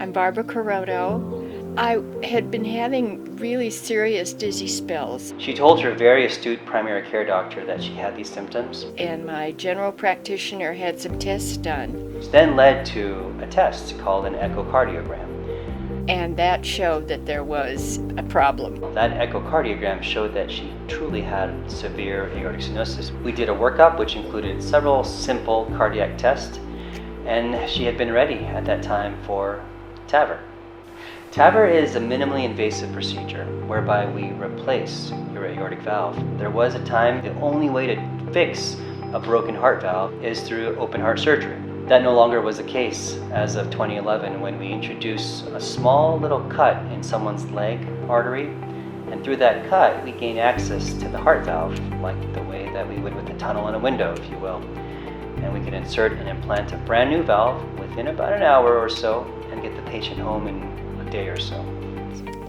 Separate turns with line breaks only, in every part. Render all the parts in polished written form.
I'm Barbara Corotto. I had been having really serious dizzy spells,
She told her very astute primary care doctor that she had these symptoms,
and my general practitioner had some tests done,
which then led to a test called an echocardiogram.
and that showed that there was a problem.
That echocardiogram showed that she truly had severe aortic stenosis. We did a workup which included several simple cardiac tests, and she had been ready at that time for TAVR. TAVR is a minimally invasive procedure whereby we replace your aortic valve. There was a time the only way to fix a broken heart valve is through open heart surgery. That no longer was the case as of 2011 when we introduced a small little cut in someone's leg artery, and through that cut we gain access to the heart valve like the way that we would with a tunnel in a window, if you will. And we can insert and implant a brand new valve within about an hour or so and get the patient home in a day or so.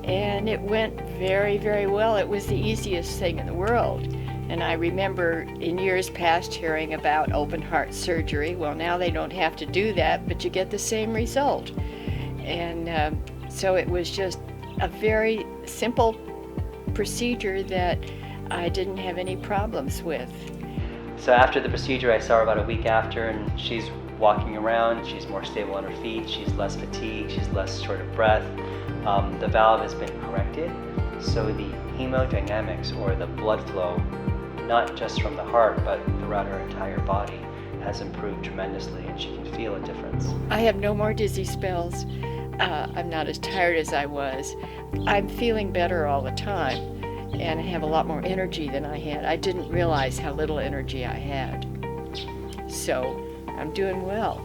And it went very, very well. It was the easiest thing in the world. And I remember in years past hearing about open heart surgery. Well, now they don't have to do that, but you get the same result. And so it was just a very simple procedure that I didn't have any problems with.
So after the procedure, I saw her about a week after, and she's walking around, she's more stable on her feet, she's less fatigued, she's less short of breath. The valve has been corrected, so the hemodynamics, or the blood flow, not just from the heart, but throughout her entire body, has improved tremendously, and she can feel a difference.
I have no more dizzy spells. I'm not as tired as I was. I'm feeling better all the time, and I have a lot more energy than I had. I didn't realize how little energy I had. So I'm doing well.